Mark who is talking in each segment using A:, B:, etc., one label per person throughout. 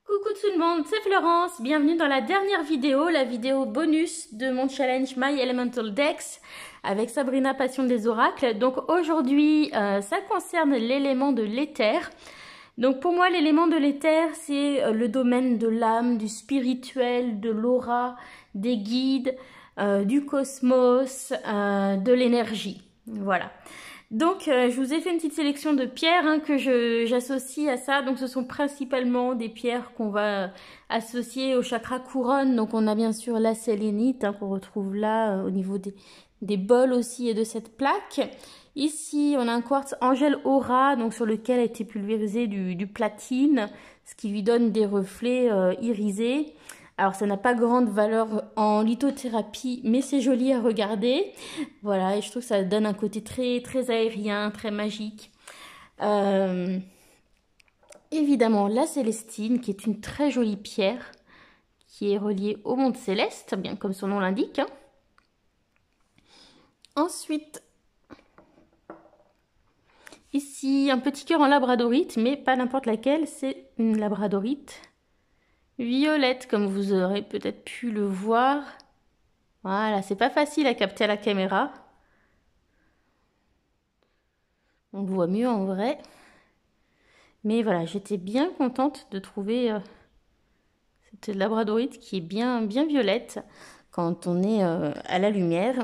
A: Coucou tout le monde, c'est Florence, bienvenue dans la dernière vidéo, la vidéo bonus de mon challenge My Elemental Decks avec Sabrina Passion des Oracles. Donc aujourd'hui, ça concerne l'élément de l'éther. Donc pour moi, l'élément de l'éther, c'est le domaine de l'âme, du spirituel, de l'aura, des guides, du cosmos, de l'énergie. Voilà. Donc je vous ai fait une petite sélection de pierres que j'associe à ça. Donc ce sont principalement des pierres qu'on va associer au chakra couronne. Donc on a bien sûr la sélénite qu'on retrouve là au niveau des bols aussi et de cette plaque. Ici on a un quartz Angel Aura, donc sur lequel a été pulvérisé du platine, ce qui lui donne des reflets irisés. Alors ça n'a pas grande valeur en lithothérapie, mais c'est joli à regarder. Voilà, et je trouve que ça donne un côté très, très aérien, très magique. Évidemment, la Célestine, qui est une très jolie pierre, qui est reliée au monde céleste, bien comme son nom l'indique. Ensuite, ici, un petit cœur en labradorite, mais pas n'importe laquelle, c'est une labradorite violette, comme vous aurez peut-être pu le voir. Voilà, c'est pas facile à capter à la caméra. On le voit mieux en vrai. Mais voilà, j'étais bien contente de trouver cette labradorite qui est bien violette quand on est à la lumière.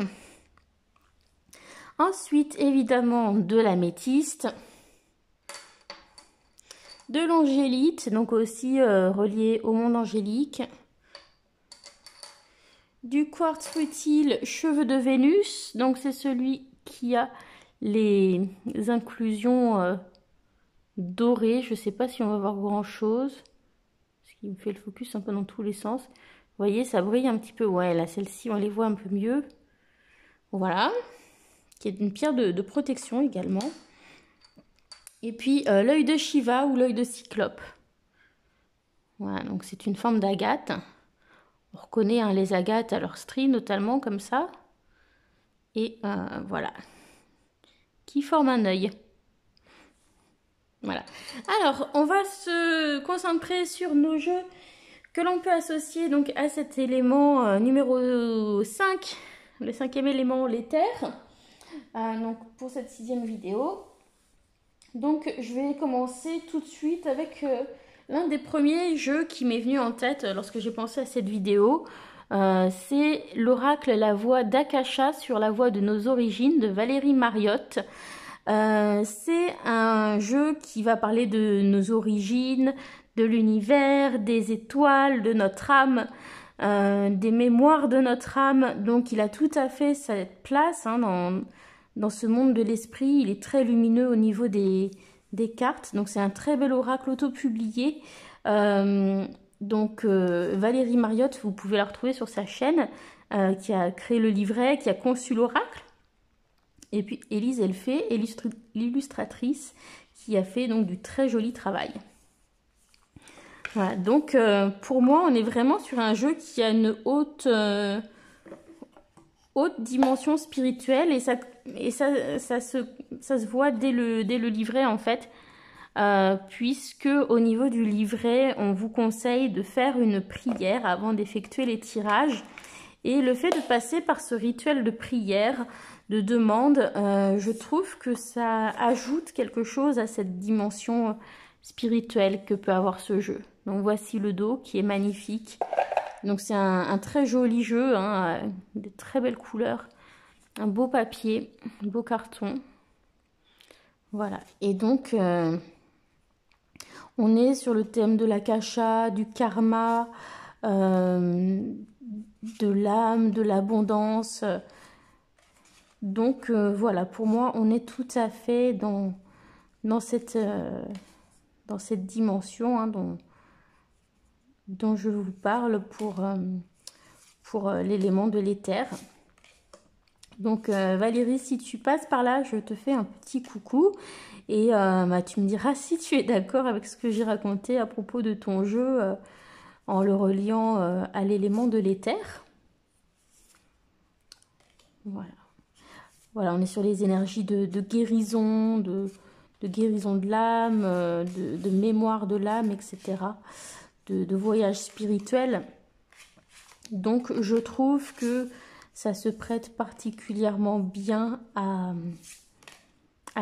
A: Ensuite, évidemment, de l'améthyste. De l'angélite, donc aussi relié au monde angélique. Du quartz rutile cheveux de Vénus, donc c'est celui qui a les inclusions dorées. Je ne sais pas si on va voir grand chose, ce qui me fait le focus un peu dans tous les sens. Vous voyez, ça brille un petit peu. Ouais, là, celle-ci, on les voit un peu mieux. Voilà, qui est une pierre de protection également. Et puis l'œil de Shiva ou l'œil de Cyclope. Voilà, donc c'est une forme d'agate. On reconnaît les agates à leur stries, notamment comme ça. Et voilà, qui forme un œil. Voilà. Alors, on va se concentrer sur nos jeux que l'on peut associer donc à cet élément numéro 5, le 5e élément, l'éther. Donc pour cette 6e vidéo. Donc je vais commencer tout de suite avec l'un des premiers jeux qui m'est venu en tête lorsque j'ai pensé à cette vidéo. C'est l'oracle La Voix d'Akasha sur la voie de nos origines de Valérie Mariotte. C'est un jeu qui va parler de nos origines, de l'univers, des étoiles, de notre âme, des mémoires de notre âme. Donc il a tout à fait cette place dans ce monde de l'esprit. Il est très lumineux au niveau des cartes. Donc c'est un très bel oracle auto-publié. Valérie Mariotte, vous pouvez la retrouver sur sa chaîne, qui a créé le livret, qui a conçu l'oracle. Et puis Élise Elfé, l'illustratrice, qui a fait donc du très joli travail. Voilà, donc pour moi, on est vraiment sur un jeu qui a une haute dimension spirituelle, et ça se voit dès le livret en fait, puisque au niveau du livret, on vous conseille de faire une prière avant d'effectuer les tirages. Et le fait de passer par ce rituel de prière, de demande, je trouve que ça ajoute quelque chose à cette dimension spirituelle que peut avoir ce jeu. Donc voici le dos qui est magnifique. Donc c'est un très joli jeu, des très belles couleurs, un beau papier, un beau carton. Voilà, et donc on est sur le thème de l'akasha, du karma, de l'âme, de l'abondance. Donc voilà, pour moi, on est tout à fait dans cette dimension dont je vous parle pour l'élément de l'éther. Donc Valérie, si tu passes par là, je te fais un petit coucou. Et tu me diras si tu es d'accord avec ce que j'ai raconté à propos de ton jeu en le reliant à l'élément de l'éther. Voilà. Voilà, on est sur les énergies de guérison, de guérison de l'âme, de mémoire de l'âme, etc. de voyage spirituel. Donc je trouve que ça se prête particulièrement bien à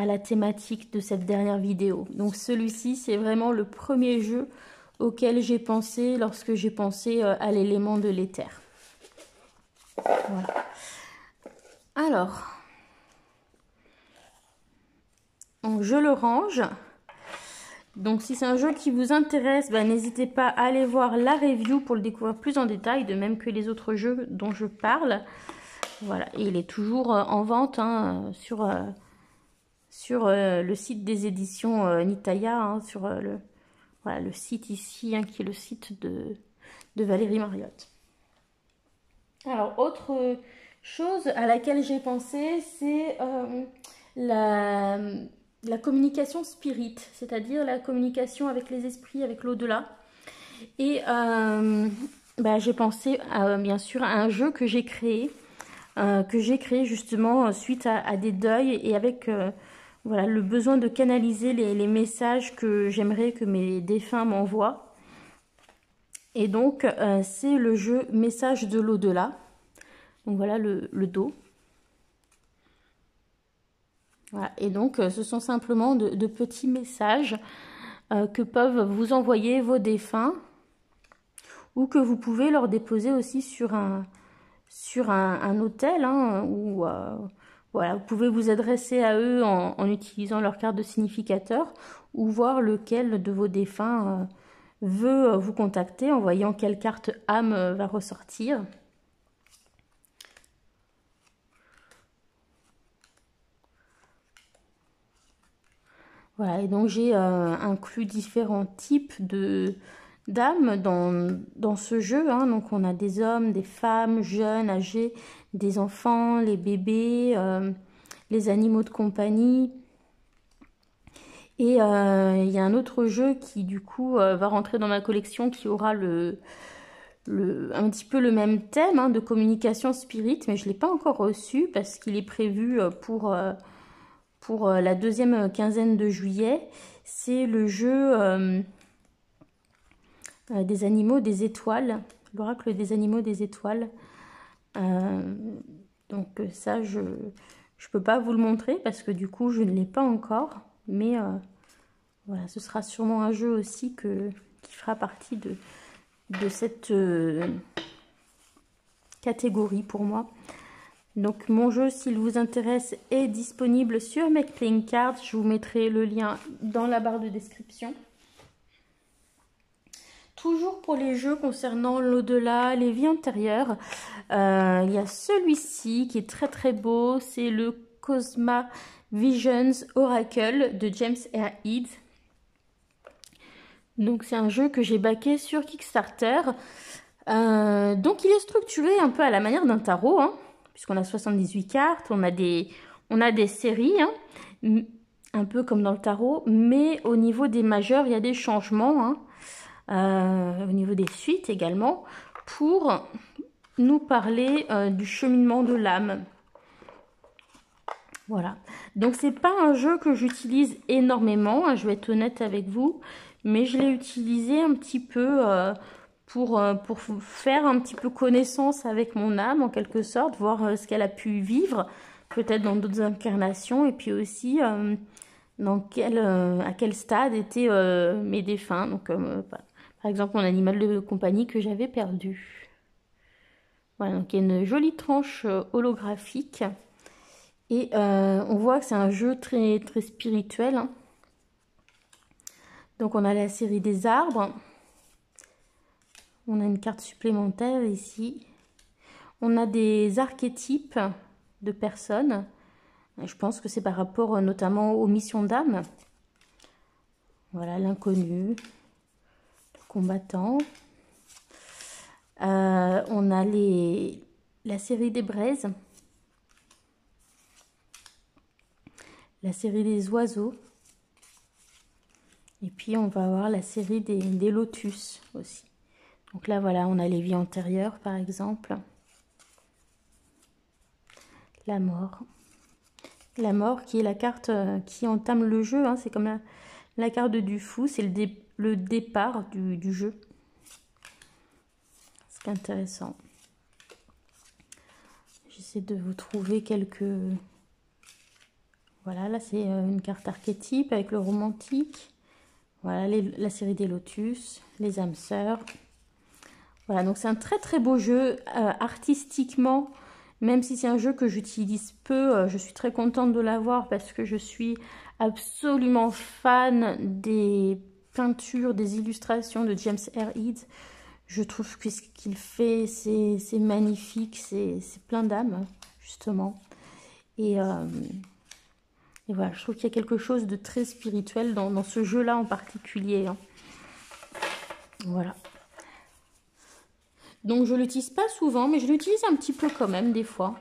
A: la thématique de cette dernière vidéo. Donc celui-ci, c'est vraiment le premier jeu auquel j'ai pensé lorsque j'ai pensé à l'élément de l'éther. Voilà. Alors, je le range. Donc si c'est un jeu qui vous intéresse, n'hésitez pas à aller voir la review pour le découvrir plus en détail, de même que les autres jeux dont je parle. Voilà, et il est toujours en vente hein, sur le site des éditions Nitaya, hein, sur le site ici, hein, qui est le site de Valérie Mariotte. Alors, autre chose à laquelle j'ai pensé, c'est la communication spirit, c'est-à-dire la communication avec les esprits, avec l'au-delà. Et j'ai pensé bien sûr à un jeu que j'ai créé justement suite à des deuils et avec voilà, le besoin de canaliser les messages que j'aimerais que mes défunts m'envoient. Et donc c'est le jeu Message de l'au-delà. Donc voilà le dos. Voilà. Et donc ce sont simplement de petits messages que peuvent vous envoyer vos défunts ou que vous pouvez leur déposer aussi sur un hôtel hein, où voilà, vous pouvez vous adresser à eux en utilisant leur carte de significateur ou voir lequel de vos défunts veut vous contacter en voyant quelle carte âme va ressortir. Voilà, et donc j'ai inclus différents types d'âmes dans ce jeu. Hein. Donc on a des hommes, des femmes, jeunes, âgés, des enfants, les bébés, les animaux de compagnie. Et il y a un autre jeu qui du coup va rentrer dans ma collection qui aura un petit peu le même thème hein, de communication spirit, mais je ne l'ai pas encore reçu parce qu'il est prévu pour la deuxième quinzaine de juillet. C'est le jeu des animaux des étoiles, l'oracle des animaux des étoiles. Donc ça, je peux pas vous le montrer parce que du coup, je ne l'ai pas encore. Mais voilà, ce sera sûrement un jeu aussi qui fera partie de cette catégorie pour moi. Donc mon jeu, s'il vous intéresse, est disponible sur Make Playing Cards. Je vous mettrai le lien dans la barre de description. Toujours pour les jeux concernant l'au-delà, les vies antérieures, il y a celui-ci qui est très très beau. C'est le Cosma Visions Oracle de James R. Eade. Donc c'est un jeu que j'ai backé sur Kickstarter. Donc il est structuré un peu à la manière d'un tarot, hein, puisqu'on a 78 cartes, on a des séries, hein, un peu comme dans le tarot, mais au niveau des majeurs, il y a des changements, hein, au niveau des suites également, pour nous parler du cheminement de l'âme. Voilà, donc c'est pas un jeu que j'utilise énormément, hein, je vais être honnête avec vous, mais je l'ai utilisé un petit peu pour faire un petit peu connaissance avec mon âme en quelque sorte, voir ce qu'elle a pu vivre, peut-être dans d'autres incarnations, et puis aussi à quel stade étaient mes défunts, donc par exemple mon animal de compagnie que j'avais perdu. Voilà, donc il y a une jolie tranche holographique. Et on voit que c'est un jeu très, très spirituel. Hein. Donc on a la série des arbres. On a une carte supplémentaire ici. On a des archétypes de personnes. Je pense que c'est par rapport notamment aux missions d'âme. Voilà, l'inconnu, le combattant. On a la série des braises. La série des oiseaux. Et puis on va avoir la série des lotus aussi. Donc là voilà, on a les vies antérieures par exemple. La mort. La mort qui est la carte qui entame le jeu. Hein, c'est comme la carte du fou, c'est le départ du jeu. intéressant. J'essaie de vous trouver quelques... Voilà, là c'est une carte archétype avec le romantique. Voilà, la série des lotus, les âmes sœurs. Voilà, donc c'est un très très beau jeu artistiquement. Même si c'est un jeu que j'utilise peu, je suis très contente de l'avoir parce que je suis absolument fan des peintures, des illustrations de James R. Eads. Je trouve que ce qu'il fait, c'est magnifique, c'est plein d'âme, justement. Et voilà, je trouve qu'il y a quelque chose de très spirituel dans ce jeu-là en particulier. Hein. Voilà. Donc je l'utilise pas souvent, mais je l'utilise un petit peu quand même des fois.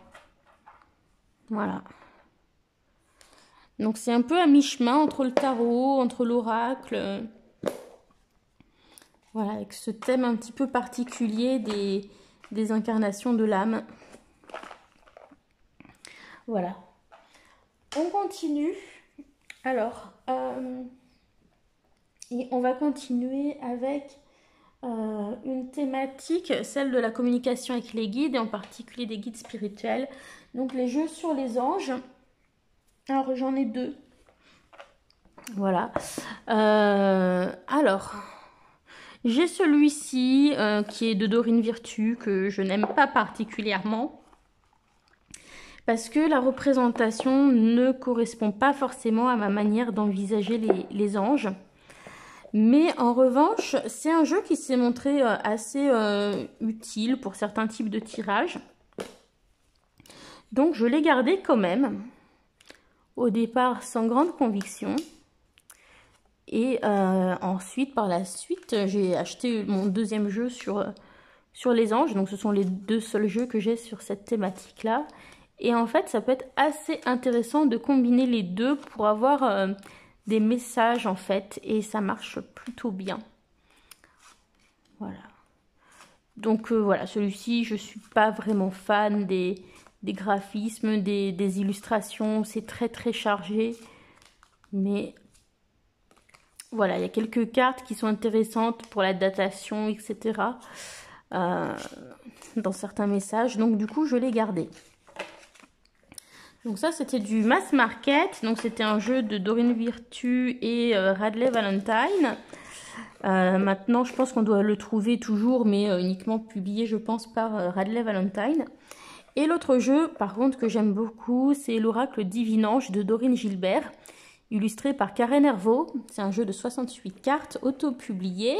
A: Voilà. Donc c'est un peu à mi-chemin entre le tarot, entre l'oracle. Voilà, avec ce thème un petit peu particulier des incarnations de l'âme. Voilà. On continue. Alors, et on va continuer avec... une thématique, celle de la communication avec les guides et en particulier des guides spirituels. Donc les jeux sur les anges. Alors j'en ai deux. Voilà. Alors, j'ai celui-ci qui est de Dorine Virtue que je n'aime pas particulièrement. Parce que la représentation ne correspond pas forcément à ma manière d'envisager les anges. Mais en revanche, c'est un jeu qui s'est montré assez utile pour certains types de tirages. Donc je l'ai gardé quand même, au départ sans grande conviction. Et ensuite, par la suite, j'ai acheté mon deuxième jeu sur les anges. Donc ce sont les deux seuls jeux que j'ai sur cette thématique-là. Et en fait, ça peut être assez intéressant de combiner les deux pour avoir... des messages en fait, et ça marche plutôt bien. Voilà. Donc voilà, celui-ci, je suis pas vraiment fan des graphismes, des illustrations, c'est très très chargé. Mais voilà, il y a quelques cartes qui sont intéressantes pour la datation, etc. Dans certains messages, donc du coup je l'ai gardé. Donc ça, c'était du Mass Market. Donc c'était un jeu de Dorine Virtue et Radley Valentine. Maintenant, je pense qu'on doit le trouver toujours, mais uniquement publié, je pense, par Radley Valentine. Et l'autre jeu, par contre, que j'aime beaucoup, c'est l'Oracle Divinange de Dorine Gilbert, illustré par Karen Hervaux. C'est un jeu de 68 cartes, auto-publié.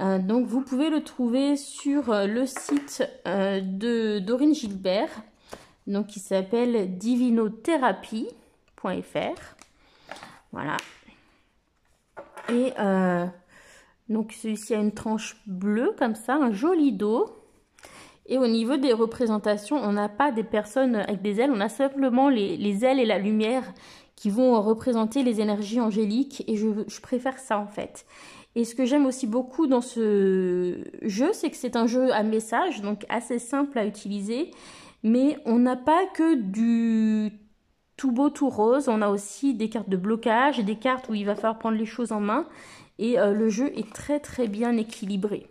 A: Donc vous pouvez le trouver sur le site de Dorine Gilbert. Donc qui s'appelle divinothérapie.fr. Voilà. Et donc celui-ci a une tranche bleue comme ça, un joli dos. Et au niveau des représentations, on n'a pas des personnes avec des ailes, on a simplement les ailes et la lumière qui vont représenter les énergies angéliques. Et je préfère ça en fait. Et ce que j'aime aussi beaucoup dans ce jeu, c'est que c'est un jeu à message, donc assez simple à utiliser. Mais on n'a pas que du tout beau, tout rose. On a aussi des cartes de blocage, des cartes où il va falloir prendre les choses en main. Et le jeu est très très bien équilibré.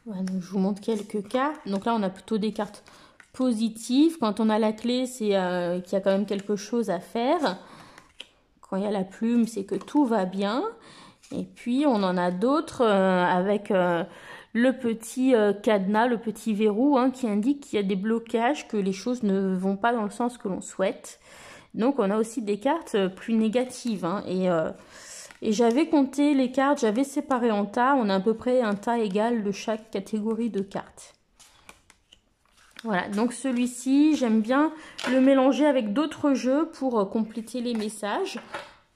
A: Voilà, donc je vous montre quelques cartes. Donc là, on a plutôt des cartes positives. Quand on a la clé, c'est qu'il y a quand même quelque chose à faire. Quand il y a la plume, c'est que tout va bien. Et puis, on en a d'autres avec le petit cadenas, le petit verrou qui indique qu'il y a des blocages, que les choses ne vont pas dans le sens que l'on souhaite. Donc, on a aussi des cartes plus négatives. Et j'avais compté les cartes, j'avais séparé en tas. On a à peu près un tas égal de chaque catégorie de cartes. Voilà, donc celui-ci, j'aime bien le mélanger avec d'autres jeux pour compléter les messages.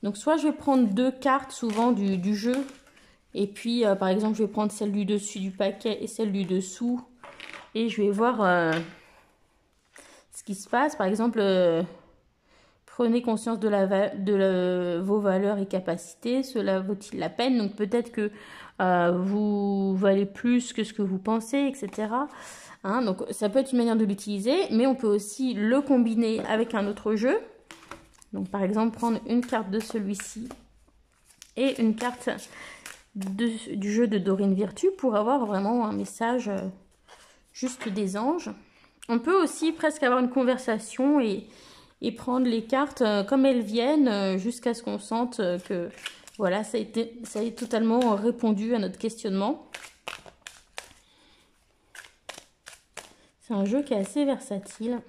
A: Donc soit je vais prendre deux cartes souvent du jeu. Et puis par exemple je vais prendre celle du dessus du paquet et celle du dessous. Et je vais voir ce qui se passe. Par exemple, prenez conscience de vos valeurs et capacités. Cela vaut-il la peine? Donc peut-être que vous valez plus que ce que vous pensez, etc. Donc ça peut être une manière de l'utiliser. Mais on peut aussi le combiner avec un autre jeu. Donc par exemple prendre une carte de celui-ci et une carte du jeu de Dorine Virtue pour avoir vraiment un message juste des anges. On peut aussi presque avoir une conversation et prendre les cartes comme elles viennent jusqu'à ce qu'on sente que voilà, ça a totalement répondu à notre questionnement. C'est un jeu qui est assez versatile.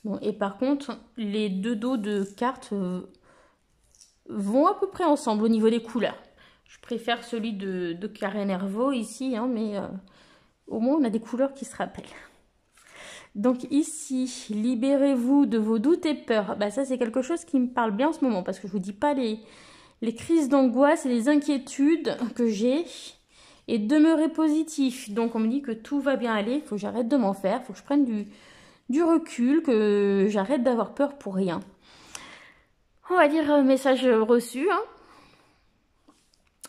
A: Bon, et par contre, les deux dos de cartes vont à peu près ensemble au niveau des couleurs. Je préfère celui de Karen Hervaux ici, hein, mais au moins on a des couleurs qui se rappellent. Donc ici, libérez-vous de vos doutes et peurs. Bah, ça, c'est quelque chose qui me parle bien en ce moment, parce que je vous dis pas les crises d'angoisse et les inquiétudes que j'ai, et demeurer positif. Donc on me dit que tout va bien aller, il faut que j'arrête de m'en faire, il faut que je prenne du recul, que j'arrête d'avoir peur pour rien. On va dire message reçu, hein.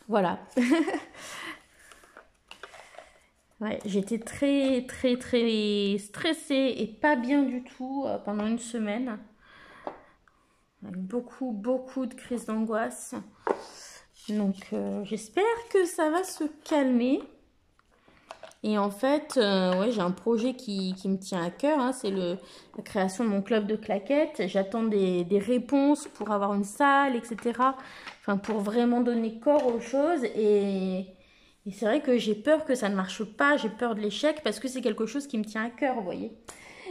A: Voilà. Ouais, j'étais très stressée et pas bien du tout pendant une semaine. Avec beaucoup de crises d'angoisse. Donc j'espère que ça va se calmer. Et en fait, ouais, j'ai un projet qui me tient à cœur, hein, c'est la création de mon club de claquettes. J'attends des réponses pour avoir une salle, etc. Enfin, pour vraiment donner corps aux choses. Et c'est vrai que j'ai peur que ça ne marche pas, j'ai peur de l'échec parce que c'est quelque chose qui me tient à cœur, vous voyez.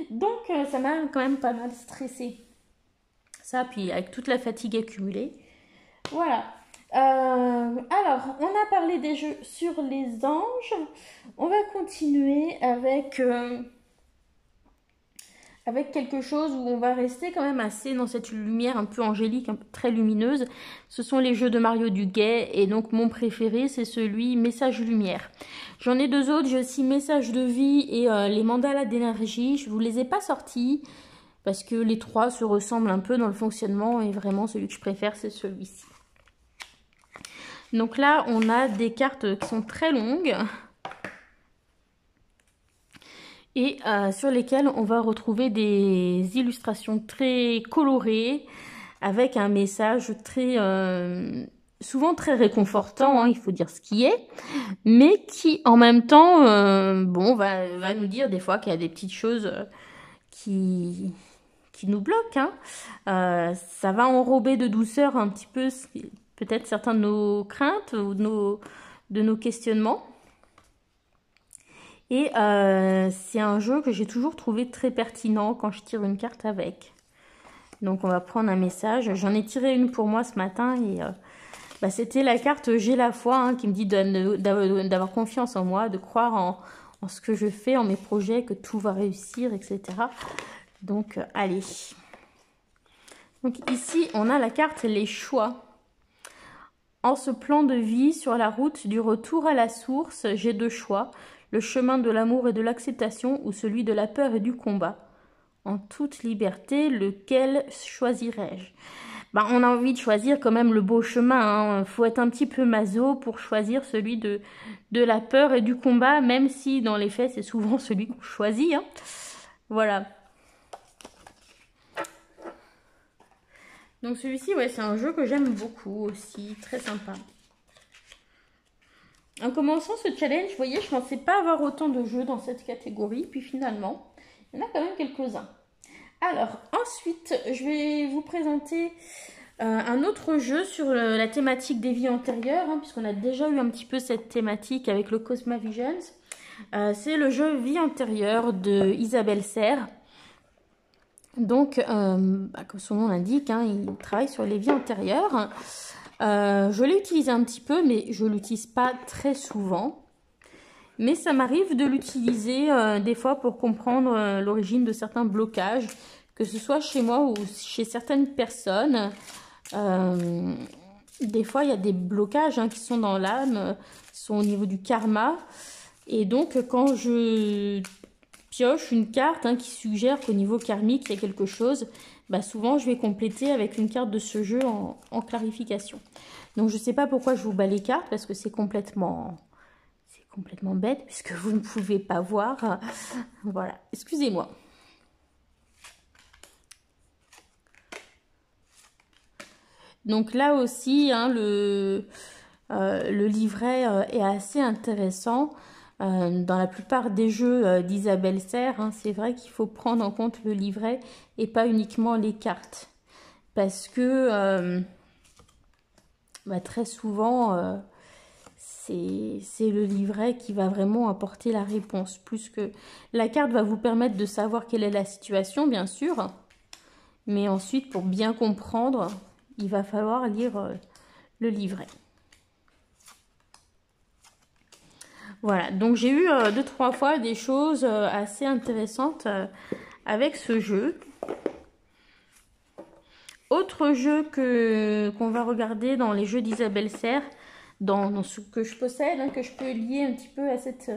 A: Donc, ça m'a quand même pas mal stressée. Ça, puis avec toute la fatigue accumulée. Voilà. Alors, on a parlé des jeux sur les anges. On va continuer avec quelque chose où on va rester quand même assez dans cette lumière un peu angélique, un peu très lumineuse. Ce sont les jeux de Mario Duguay et donc mon préféré c'est celui Message Lumière. J'en ai deux autres, j'ai aussi Message de vie et les mandalas d'énergie. Je vous les ai pas sortis parce que les trois se ressemblent un peu dans le fonctionnement et vraiment celui que je préfère c'est celui-ci. Donc là on a des cartes qui sont très longues. Et sur lesquels on va retrouver des illustrations très colorées avec un message très souvent très réconfortant, hein, il faut dire ce qui est, mais qui en même temps bon, va nous dire des fois qu'il y a des petites choses qui nous bloquent. Hein. Ça va enrober de douceur un petit peu peut-être certains de nos craintes ou de nos questionnements. Et c'est un jeu que j'ai toujours trouvé très pertinent quand je tire une carte avec. Donc on va prendre un message. J'en ai tiré une pour moi ce matin et c'était la carte J'ai la foi, hein, qui me dit d'avoir confiance en moi, de croire en ce que je fais, en mes projets, que tout va réussir, etc. Donc allez. Donc ici on a la carte Les choix. En ce plan de vie sur la route du retour à la source, j'ai deux choix. Le chemin de l'amour et de l'acceptation ou celui de la peur et du combat. En toute liberté, lequel choisirais-je? On a envie de choisir quand même le beau chemin. Faut être un petit peu maso pour choisir celui de la peur et du combat, même si dans les faits, c'est souvent celui qu'on choisit. Hein. Voilà. Donc celui-ci, ouais, c'est un jeu que j'aime beaucoup aussi. Très sympa. En commençant ce challenge, vous voyez, je ne pensais pas avoir autant de jeux dans cette catégorie. Puis finalement, il y en a quand même quelques-uns. Alors, ensuite, je vais vous présenter un autre jeu sur la thématique des vies antérieures, hein, puisqu'on a déjà eu un petit peu cette thématique avec le Cosmavisions. C'est le jeu Vie antérieure de Isabelle Serre. Donc, comme son nom l'indique, hein, il travaille sur les vies antérieures. Je l'ai utilisé un petit peu, mais je ne l'utilise pas très souvent. Mais ça m'arrive de l'utiliser des fois pour comprendre l'origine de certains blocages, que ce soit chez moi ou chez certaines personnes. Des fois, il y a des blocages qui sont dans l'âme, qui sont au niveau du karma. Et donc, quand je pioche une carte qui suggère qu'au niveau karmique, il y a quelque chose, souvent, je vais compléter avec une carte de ce jeu en clarification. Donc, je ne sais pas pourquoi je vous bats les cartes, parce que c'est complètement bête, puisque vous ne pouvez pas voir. Voilà, excusez-moi. Donc là aussi, hein, le livret est assez intéressant. Dans la plupart des jeux d'Isabelle Serre, hein, c'est vrai qu'il faut prendre en compte le livret et pas uniquement les cartes. Parce que très souvent, c'est le livret qui va vraiment apporter la réponse. Plus que la carte va vous permettre de savoir quelle est la situation, bien sûr. Mais ensuite, pour bien comprendre, il va falloir lire le livret. Voilà, donc j'ai eu 2-3 fois des choses assez intéressantes avec ce jeu. Autre jeu qu'on va regarder dans les jeux d'Isabelle Serre, dans ce que je possède, hein, que je peux lier un petit peu à cet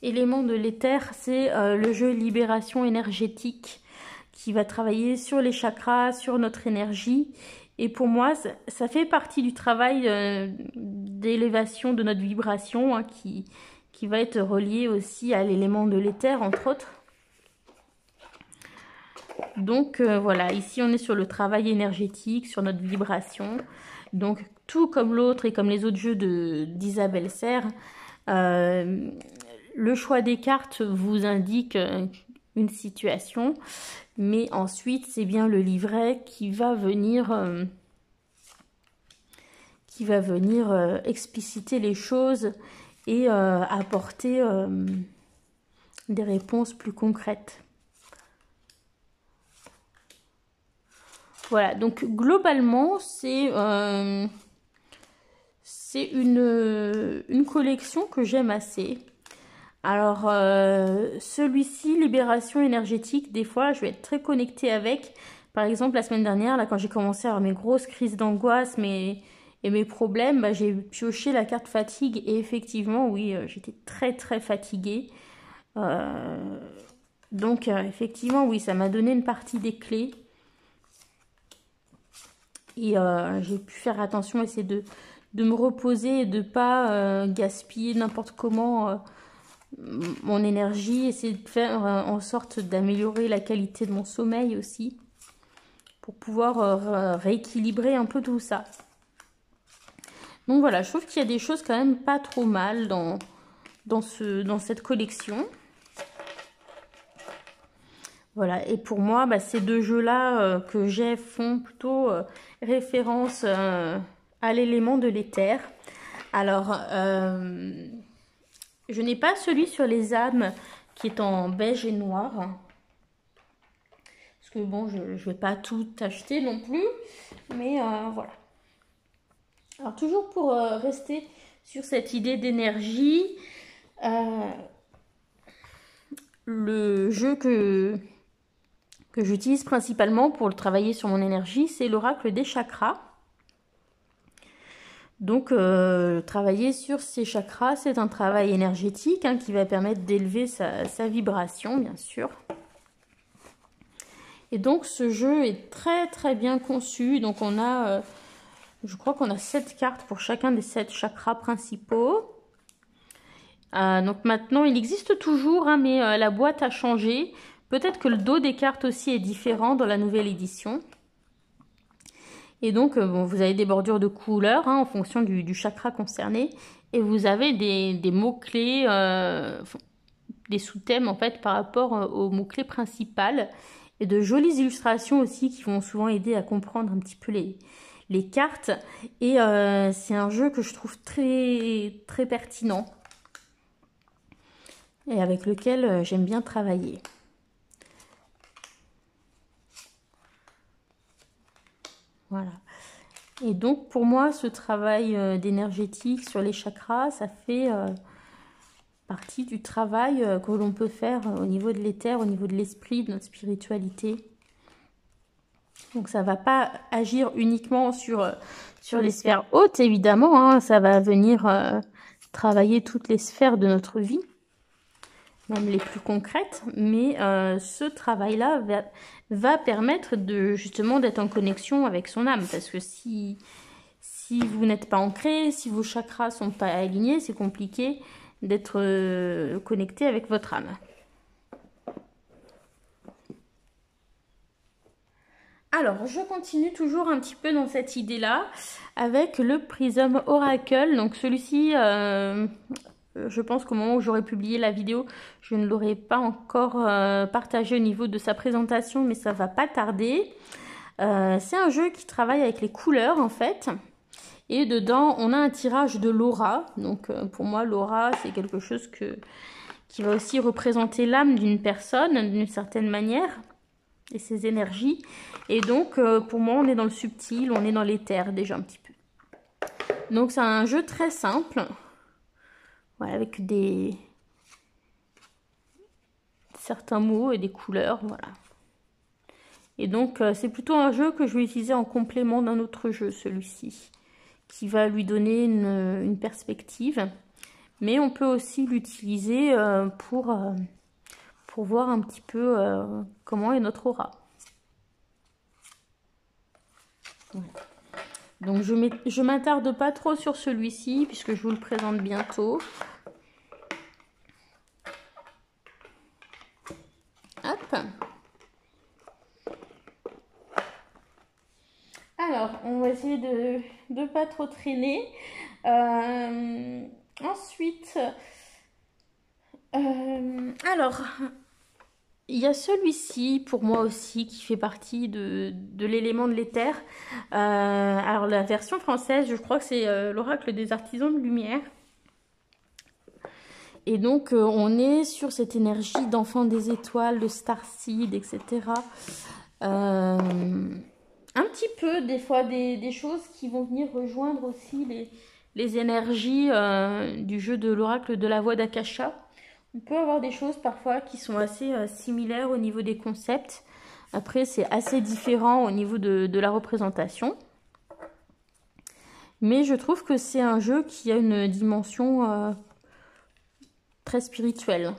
A: élément de l'éther, c'est le jeu Libération énergétique, qui va travailler sur les chakras, sur notre énergie. Et pour moi, ça fait partie du travail d'élévation de notre vibration, hein, qui va être relié aussi à l'élément de l'éther, entre autres. Donc voilà, ici on est sur le travail énergétique, sur notre vibration. Donc tout comme l'autre et comme les autres jeux d'Isabelle Serre, le choix des cartes vous indique une situation, mais ensuite c'est bien le livret qui va venir expliciter les choses et apporter des réponses plus concrètes. Voilà, donc globalement, c'est une collection que j'aime assez. Alors, celui-ci, Libération énergétique, des fois, je vais être très connectée avec. Par exemple, la semaine dernière, là, quand j'ai commencé à avoir mes grosses crises d'angoisse et mes problèmes, bah, j'ai pioché la carte fatigue. Et effectivement, oui, j'étais très, très fatiguée. Donc, effectivement, oui, ça m'a donné une partie des clés. Et j'ai pu faire attention, essayer de me reposer et de ne pas gaspiller n'importe comment mon énergie. Essayer de faire en sorte d'améliorer la qualité de mon sommeil aussi. Pour pouvoir rééquilibrer un peu tout ça. Donc voilà, je trouve qu'il y a des choses quand même pas trop mal dans cette collection. Voilà, et pour moi, bah, ces deux jeux-là que j'ai font plutôt référence à l'élément de l'éther. Alors, je n'ai pas celui sur les âmes qui est en beige et noir. Parce que bon, je ne vais pas tout acheter non plus. Mais voilà. Alors, toujours pour rester sur cette idée d'énergie, le jeu que j'utilise principalement pour travailler sur mon énergie, c'est l'oracle des chakras. Donc, travailler sur ces chakras, c'est un travail énergétique hein, qui va permettre d'élever sa vibration, bien sûr. Et donc, ce jeu est très, très bien conçu. Donc, on a, je crois qu'on a 7 cartes pour chacun des 7 chakras principaux. Donc, maintenant, il existe toujours, hein, mais la boîte a changé. Peut-être que le dos des cartes aussi est différent dans la nouvelle édition. Et donc, bon, vous avez des bordures de couleurs hein, en fonction du chakra concerné. Et vous avez des mots-clés, des sous-thèmes en fait par rapport aux mots-clés principales. Et de jolies illustrations aussi qui vont souvent aider à comprendre un petit peu les cartes. Et c'est un jeu que je trouve très, très pertinent. Et avec lequel j'aime bien travailler. Voilà. Et donc, pour moi, ce travail d'énergétique sur les chakras, ça fait partie du travail que l'on peut faire au niveau de l'éther, au niveau de l'esprit, de notre spiritualité. Donc, ça ne va pas agir uniquement sur les sphères hautes, évidemment. Hein, ça va venir travailler toutes les sphères de notre vie, même les plus concrètes. Mais ce travail-là va permettre justement d'être en connexion avec son âme. Parce que si vous n'êtes pas ancré, si vos chakras ne sont pas alignés, c'est compliqué d'être connecté avec votre âme. Alors, je continue toujours un petit peu dans cette idée-là avec le Prism Oracle. Donc celui-ci, je pense qu'au moment où j'aurai publié la vidéo, je ne l'aurai pas encore partagé au niveau de sa présentation, mais ça va pas tarder. C'est un jeu qui travaille avec les couleurs en fait. Et dedans, on a un tirage de l'aura. Donc pour moi, l'aura, c'est quelque chose qui va aussi représenter l'âme d'une personne d'une certaine manière. Et ses énergies. Et donc, pour moi, on est dans le subtil, on est dans l'éther déjà un petit peu. Donc, c'est un jeu très simple. Voilà, avec certains mots et des couleurs, voilà. Et donc, c'est plutôt un jeu que je vais utiliser en complément d'un autre jeu, celui-ci, qui va lui donner une perspective. Mais on peut aussi l'utiliser pour voir un petit peu comment est notre aura. Voilà. Donc je m'attarde pas trop sur celui-ci puisque je vous le présente bientôt. Hop. Alors, on va essayer de pas trop traîner. Ensuite, alors, il y a celui-ci pour moi aussi qui fait partie de l'élément de l'éther. Alors la version française, je crois que c'est l'oracle des artisans de lumière. Et donc on est sur cette énergie d'enfant des étoiles, de starseed, etc. Un petit peu des fois des choses qui vont venir rejoindre aussi les énergies du jeu de l'oracle de la voix d'Akasha. On peut avoir des choses parfois qui sont assez similaires au niveau des concepts. Après, c'est assez différent au niveau de la représentation. Mais je trouve que c'est un jeu qui a une dimension très spirituelle.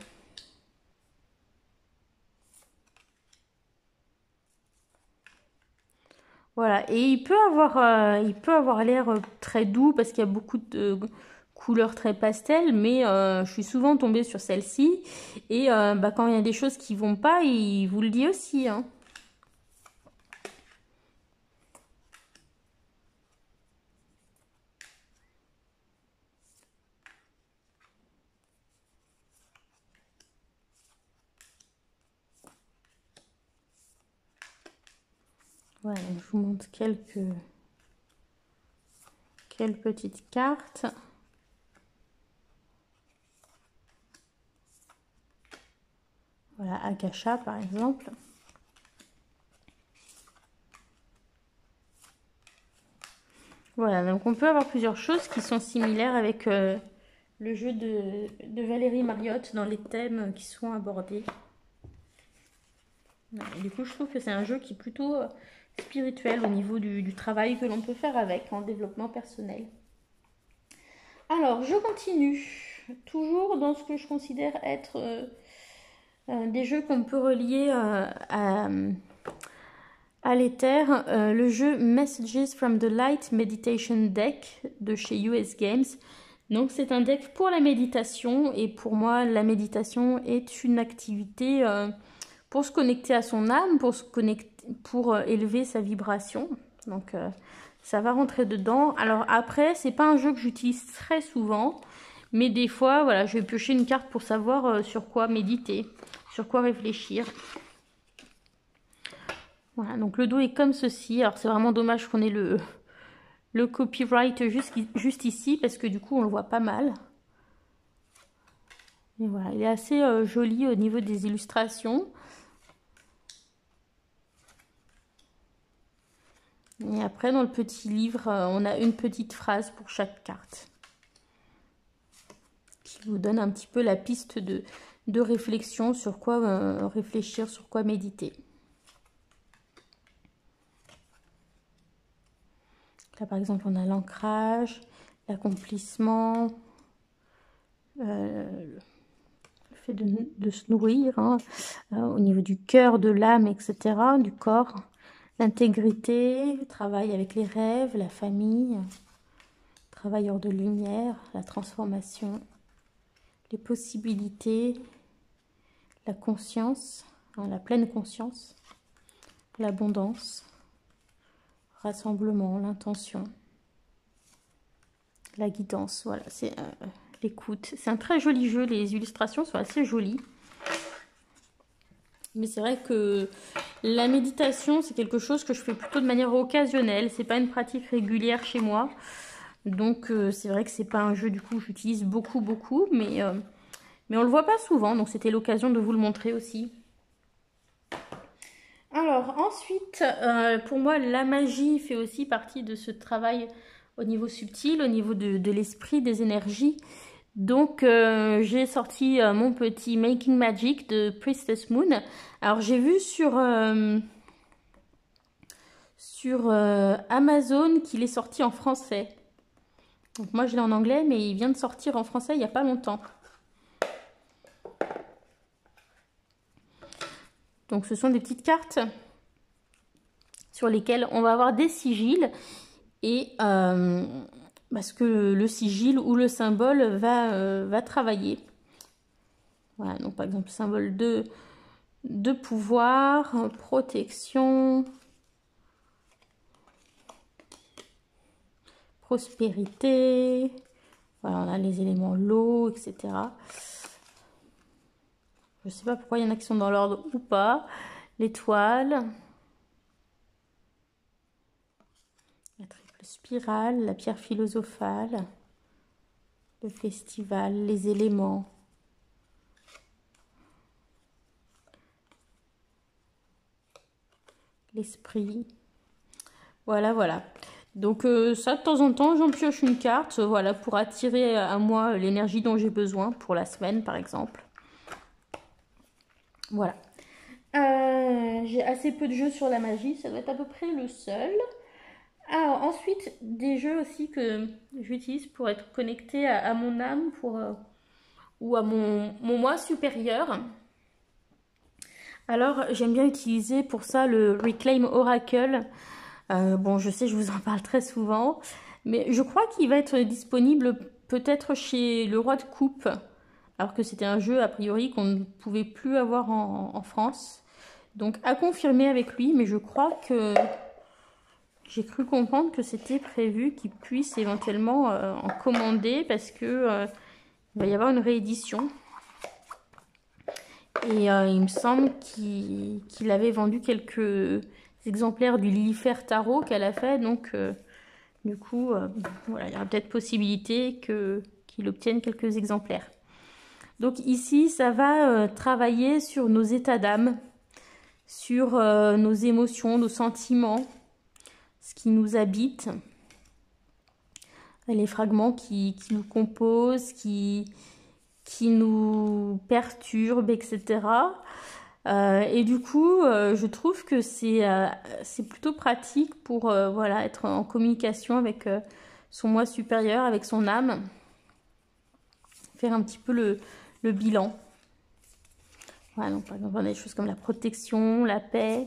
A: Voilà, et il peut avoir l'air très doux parce qu'il y a beaucoup de couleurs très pastel, mais je suis souvent tombée sur celle-ci. Et quand il y a des choses qui vont pas, il vous le dit aussi, hein. Voilà, je vous montre quelques petites cartes. Voilà, Akasha par exemple. Voilà, donc on peut avoir plusieurs choses qui sont similaires avec le jeu de Valérie Mariotte dans les thèmes qui sont abordés. Et du coup, je trouve que c'est un jeu qui est plutôt spirituel au niveau du travail que l'on peut faire avec en développement personnel. Alors, je continue. Toujours dans ce que je considère être des jeux qu'on peut relier à l'éther, le jeu Messages from the Light Meditation Deck de chez US Games. Donc c'est un deck pour la méditation et pour moi la méditation est une activité pour se connecter à son âme, pour élever sa vibration. Donc ça va rentrer dedans. Alors après c'est pas un jeu que j'utilise très souvent, mais des fois voilà je vais piocher une carte pour savoir sur quoi méditer, sur quoi réfléchir. Voilà, donc le dos est comme ceci. Alors c'est vraiment dommage qu'on ait le copyright juste ici parce que du coup on le voit pas mal. Et voilà, il est assez joli au niveau des illustrations. Et après dans le petit livre, on a une petite phrase pour chaque carte qui vous donne un petit peu la piste de réflexion sur quoi réfléchir, sur quoi méditer. Là, par exemple, on a l'ancrage, l'accomplissement, le fait de se nourrir, hein, au niveau du cœur, de l'âme, etc., du corps, l'intégrité, le travail avec les rêves, la famille, travailleur de lumière, la transformation, les possibilités, la conscience, hein, la pleine conscience, l'abondance, rassemblement, l'intention, la guidance, voilà, c'est l'écoute. C'est un très joli jeu, les illustrations sont assez jolies. Mais c'est vrai que la méditation, c'est quelque chose que je fais plutôt de manière occasionnelle. C'est pas une pratique régulière chez moi. Donc c'est vrai que c'est pas un jeu du coup j'utilise beaucoup, mais on le voit pas souvent. Donc c'était l'occasion de vous le montrer aussi. Alors ensuite, pour moi, la magie fait aussi partie de ce travail au niveau subtil, au niveau de l'esprit, des énergies. Donc j'ai sorti mon petit Making Magic de Priestess Moon. Alors j'ai vu sur Amazon qu'il est sorti en français. Donc moi je l'ai en anglais, mais il vient de sortir en français il n'y a pas longtemps. Donc ce sont des petites cartes sur lesquelles on va avoir des sigils et parce que le sigil ou le symbole va travailler. Voilà, donc par exemple symbole de pouvoir, protection, prospérité. Voilà, on a les éléments l'eau, etc. Je ne sais pas pourquoi il y en a qui sont dans l'ordre ou pas. L'étoile. La triple spirale, la pierre philosophale. Le festival, les éléments. L'esprit. Voilà, voilà. Donc ça, de temps en temps, j'en pioche une carte, voilà, pour attirer à moi l'énergie dont j'ai besoin pour la semaine, par exemple. Voilà. J'ai assez peu de jeux sur la magie, ça doit être à peu près le seul. Alors ensuite, des jeux aussi que j'utilise pour être connecté à mon âme ou à mon moi supérieur. Alors j'aime bien utiliser pour ça le Reclaim Oracle. Bon, je sais, je vous en parle très souvent, mais je crois qu'il va être disponible peut-être chez le Roi de Coupe, alors que c'était un jeu a priori qu'on ne pouvait plus avoir en France. Donc à confirmer avec lui, mais je crois que j'ai cru comprendre que c'était prévu qu'il puisse éventuellement en commander parce que il va y avoir une réédition. Et il me semble qu'il avait vendu quelques exemplaires du Lilifer Tarot qu'elle a fait, donc du coup, voilà, il y aura peut-être possibilité qu'il obtienne quelques exemplaires. Donc ici, ça va travailler sur nos états d'âme, sur nos émotions, nos sentiments, ce qui nous habite, les fragments qui nous composent, qui nous perturbent, etc. Et du coup, je trouve que c'est plutôt pratique pour voilà, être en communication avec son moi supérieur, avec son âme. Faire un petit peu le bilan. Voilà, donc par exemple, on a des choses comme la protection, la paix,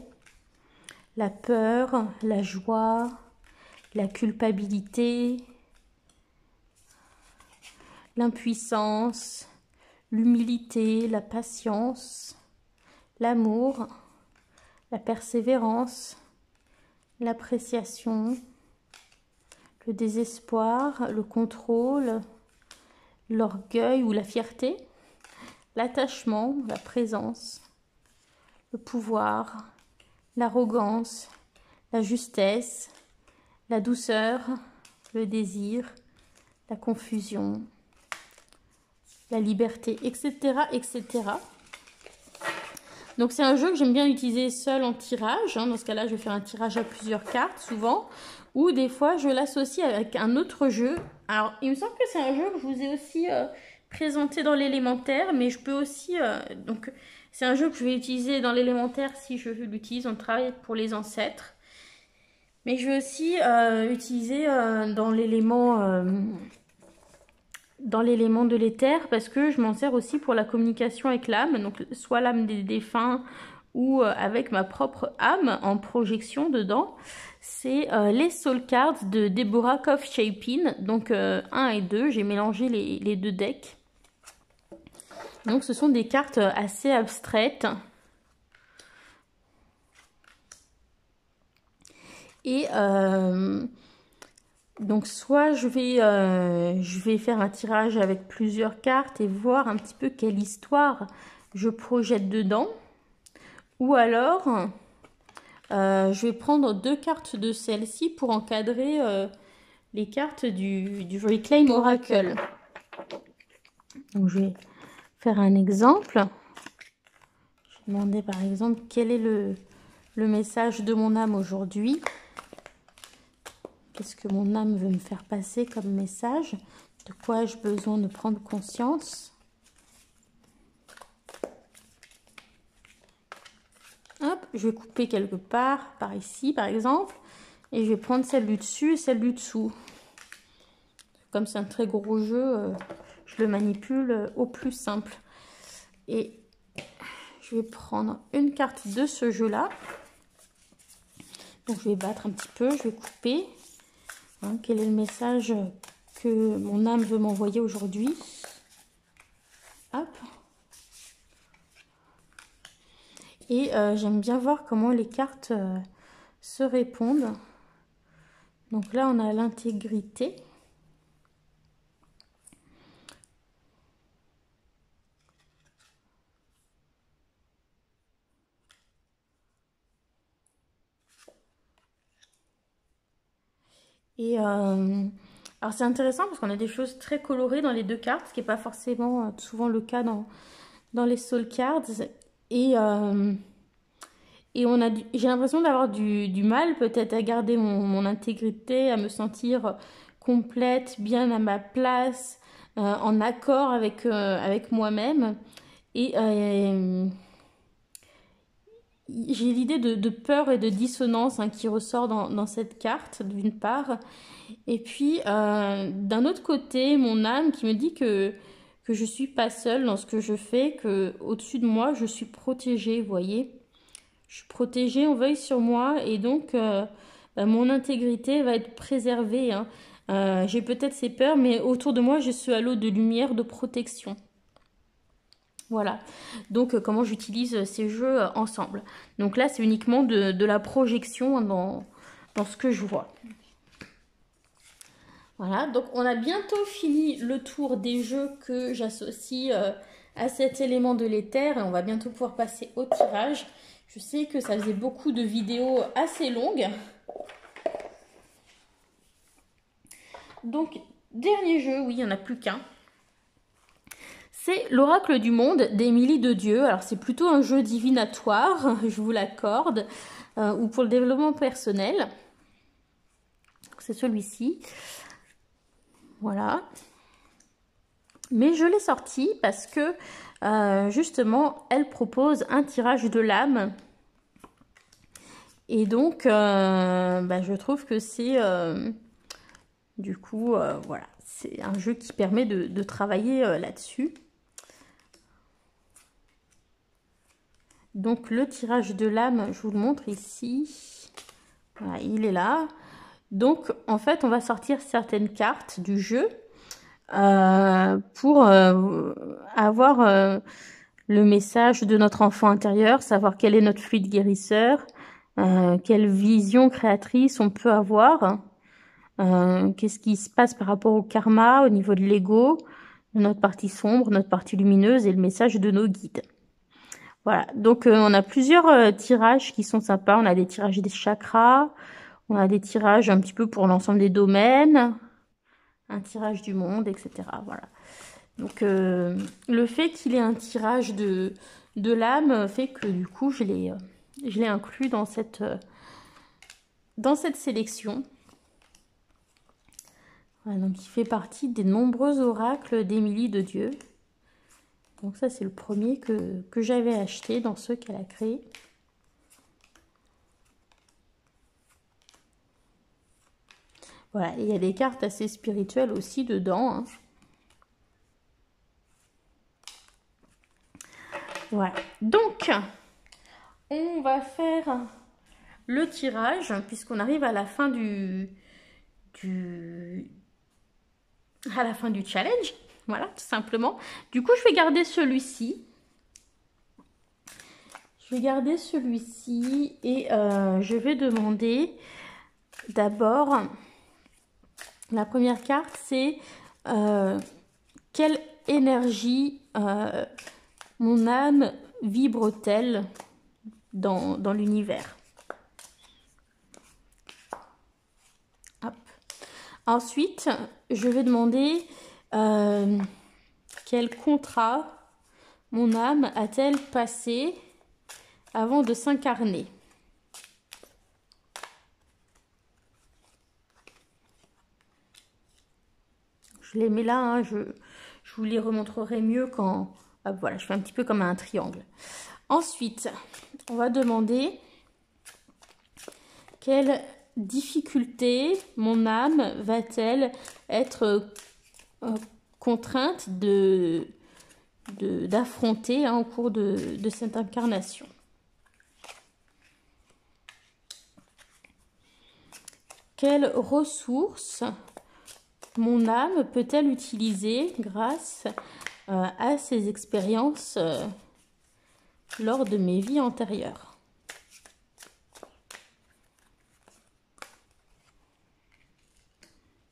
A: la peur, la joie, la culpabilité, l'impuissance, l'humilité, la patience, l'amour, la persévérance, l'appréciation, le désespoir, le contrôle, l'orgueil ou la fierté, l'attachement, la présence, le pouvoir, l'arrogance, la justesse, la douceur, le désir, la confusion, la liberté, etc., etc. Donc c'est un jeu que j'aime bien utiliser seul en tirage. Dans ce cas-là, je vais faire un tirage à plusieurs cartes, souvent. Ou des fois, je l'associe avec un autre jeu. Alors, il me semble que c'est un jeu que je vous ai aussi présenté dans l'élémentaire. Mais je peux aussi... donc, c'est un jeu que je vais utiliser dans l'élémentaire si je l'utilise. On travaille pour les ancêtres. Mais je vais aussi utiliser dans l'élément... dans l'élément de l'éther parce que je m'en sers aussi pour la communication avec l'âme, donc soit l'âme des défunts ou avec ma propre âme en projection dedans. C'est les Soul Cards de Deborah Koff-Chapin, donc 1 et 2, j'ai mélangé les deux decks. Donc ce sont des cartes assez abstraites. Et donc soit je vais faire un tirage avec plusieurs cartes et voir un petit peu quelle histoire je projette dedans. Ou alors, je vais prendre 2 cartes de celle-ci pour encadrer les cartes du Reclaim Oracle. Donc je vais faire un exemple. Je vais demander par exemple quel est le message de mon âme aujourd'hui. Qu'est-ce que mon âme veut me faire passer comme message? De quoi ai-je besoin de prendre conscience? Hop, je vais couper quelque part, par ici par exemple, et je vais prendre celle du dessus et celle du dessous. Comme c'est un très gros jeu, je le manipule au plus simple. Et je vais prendre une carte de ce jeu-là. Donc je vais battre un petit peu, je vais couper. Hein, quel est le message que mon âme veut m'envoyer aujourd'hui? Hop. Et j'aime bien voir comment les cartes se répondent. Donc là, on a l'intégrité. Et alors c'est intéressant parce qu'on a des choses très colorées dans les 2 cartes, ce qui n'est pas forcément souvent le cas dans les soul cards. Et j'ai l'impression d'avoir du mal peut-être à garder mon intégrité, à me sentir complète, bien à ma place, en accord avec moi-même. Et j'ai l'idée de peur et de dissonance qui ressort dans cette carte, d'une part. Et puis, d'un autre côté, mon âme qui me dit que je ne suis pas seule dans ce que je fais, qu'au-dessus de moi, je suis protégée, vous voyez. Je suis protégée, on veille sur moi et donc mon intégrité va être préservée. J'ai peut-être ces peurs, mais autour de moi, j'ai ce halo de lumière, de protection. Voilà, donc comment j'utilise ces jeux ensemble. Donc là, c'est uniquement de la projection dans ce que je vois. Voilà, donc on a bientôt fini le tour des jeux que j'associe à cet élément de l'éther. Et on va bientôt pouvoir passer au tirage. Je sais que ça faisait beaucoup de vidéos assez longues. Donc, dernier jeu, oui, il n'y en a plus qu'un. C'est l'Oracle du Monde d'Émilie de Dieu. Alors, c'est plutôt un jeu divinatoire, je vous l'accorde, ou pour le développement personnel. C'est celui-ci. Voilà. Mais je l'ai sorti parce que, justement, elle propose un tirage de l'âme. Et donc, je trouve que c'est... du coup, voilà, c'est un jeu qui permet de travailler là-dessus. Donc, le tirage de l'âme, je vous le montre ici. Voilà, il est là. Donc, en fait, on va sortir certaines cartes du jeu pour avoir le message de notre enfant intérieur, savoir quel est notre fluide guérisseur, quelle vision créatrice on peut avoir. Qu'est-ce qui se passe par rapport au karma, au niveau de l'ego, notre partie sombre, notre partie lumineuse et le message de nos guides. Voilà, donc on a plusieurs tirages qui sont sympas. On a des tirages des chakras, on a des tirages un petit peu pour l'ensemble des domaines, un tirage du monde, etc. Voilà. Donc le fait qu'il ait un tirage de l'âme fait que du coup je l'ai inclus dans cette sélection. Voilà, donc il fait partie des nombreux oracles d'Émilie de Dieu. Donc ça c'est le premier que j'avais acheté dans ceux qu'elle a créés. Voilà, il y a des cartes assez spirituelles aussi dedans. Voilà, donc on va faire le tirage puisqu'on arrive à la fin du challenge. Voilà, tout simplement. Du coup, je vais garder celui-ci. Je vais garder celui-ci et je vais demander d'abord, la première carte, c'est quelle énergie mon âme vibre-t-elle dans l'univers. Ensuite, je vais demander quel contrat mon âme a-t-elle passé avant de s'incarner. Je les mets là, hein, je vous les remontrerai mieux quand... Ah, voilà, je fais un petit peu comme un triangle. Ensuite, on va demander quelle difficulté mon âme va-t-elle être contrainte d'affronter au cours de cette incarnation. Quelles ressources mon âme peut-elle utiliser grâce à ces expériences lors de mes vies antérieures?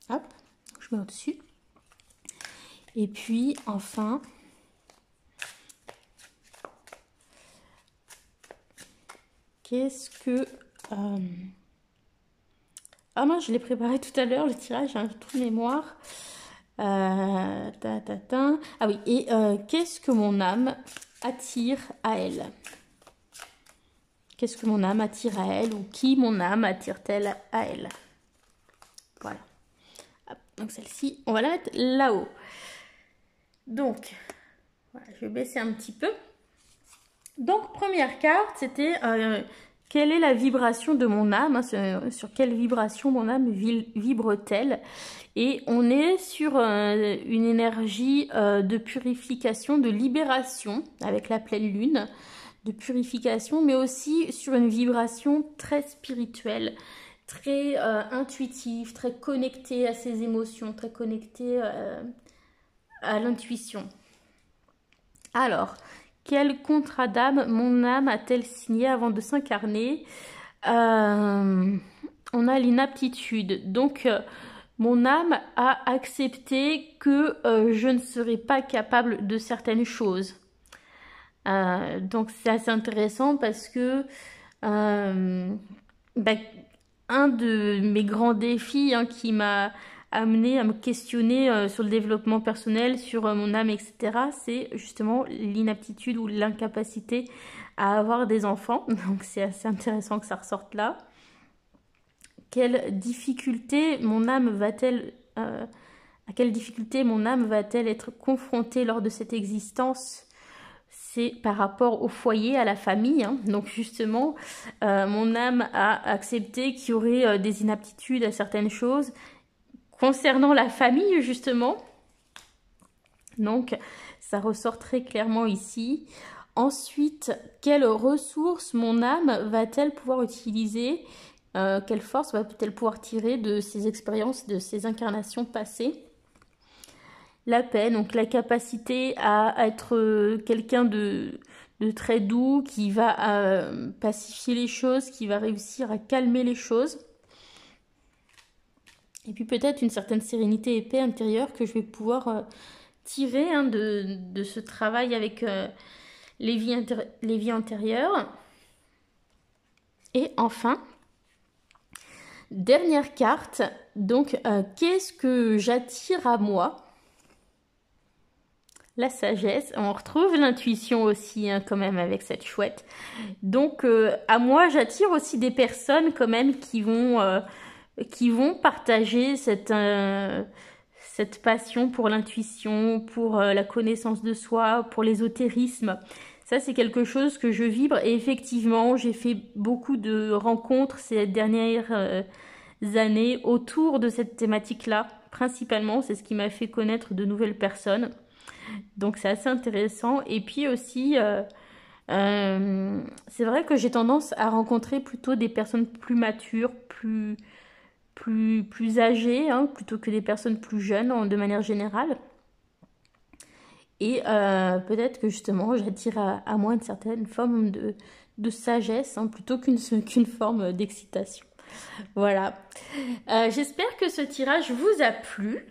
A: Hop, je mets au-dessus. Et puis, enfin, qu'est-ce que... Ah non, je l'ai préparé tout à l'heure, le tirage, j'ai un trou de mémoire. Ah oui, et qu'est-ce que mon âme attire à elle? Qu'est-ce que mon âme attire à elle, ou qui mon âme attire-t-elle à elle? Voilà. Hop, donc celle-ci, on va la mettre là-haut. Donc, voilà, je vais baisser un petit peu. Donc, première carte, c'était quelle est la vibration de mon âme, hein, sur quelle vibration mon âme vibre-t-elle? Et on est sur une énergie de purification, de libération, avec la pleine lune, de purification, mais aussi sur une vibration très spirituelle, très intuitive, très connectée à ses émotions, très connectée à l'intuition. Alors, quel contrat d'âme mon âme a-t-elle signé avant de s'incarner? On a l'inaptitude. Donc, mon âme a accepté que je ne serais pas capable de certaines choses. Donc, c'est assez intéressant parce que un de mes grands défis qui m'a amené à me questionner sur le développement personnel, sur mon âme, etc. c'est justement l'inaptitude ou l'incapacité à avoir des enfants. Donc c'est assez intéressant que ça ressorte là. Quelle difficulté mon âme va-t-elle à quelle difficulté mon âme va-t-elle être confrontée lors de cette existence? C'est par rapport au foyer, à la famille. Hein. Donc justement, mon âme a accepté qu'il y aurait des inaptitudes à certaines choses concernant la famille, justement. Donc, ça ressort très clairement ici. Ensuite, quelles ressources mon âme va-t-elle pouvoir utiliser? Quelle force va-t-elle pouvoir tirer de ces expériences, de ces incarnations passées? La paix, donc la capacité à être quelqu'un de très doux, qui va pacifier les choses, qui va réussir à calmer les choses. Et puis peut-être une certaine sérénité et paix intérieure que je vais pouvoir tirer de ce travail avec les vies antérieures. Et enfin, dernière carte, donc qu'est-ce que j'attire à moi? La sagesse, on retrouve l'intuition aussi quand même avec cette chouette. Donc à moi, j'attire aussi des personnes quand même qui vont partager cette passion pour l'intuition, pour la connaissance de soi, pour l'ésotérisme. Ça, c'est quelque chose que je vibre. Et effectivement, j'ai fait beaucoup de rencontres ces dernières années autour de cette thématique-là. Principalement, c'est ce qui m'a fait connaître de nouvelles personnes. Donc, c'est assez intéressant. Et puis aussi... c'est vrai que j'ai tendance à rencontrer plutôt des personnes plus matures, plus âgées, plutôt que des personnes plus jeunes de manière générale. Et peut-être que justement j'attire à moi une certaine forme de sagesse, plutôt qu'une forme d'excitation. Voilà. J'espère que ce tirage vous a plu.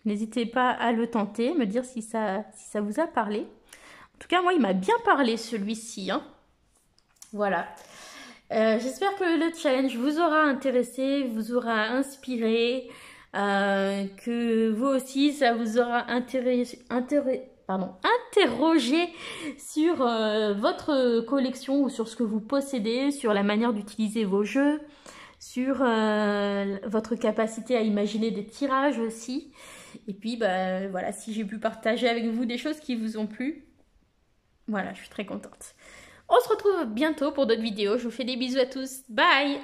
A: N'hésitez pas à le tenter, me dire si ça vous a parlé. En tout cas, moi, il m'a bien parlé celui-ci, hein. Voilà. J'espère que le challenge vous aura intéressé, vous aura inspiré, que vous aussi, ça vous aura interrogé sur votre collection ou sur ce que vous possédez, sur la manière d'utiliser vos jeux, sur votre capacité à imaginer des tirages aussi. Et puis, bah, voilà, si j'ai pu partager avec vous des choses qui vous ont plu, voilà, je suis très contente. On se retrouve bientôt pour d'autres vidéos. Je vous fais des bisous à tous. Bye!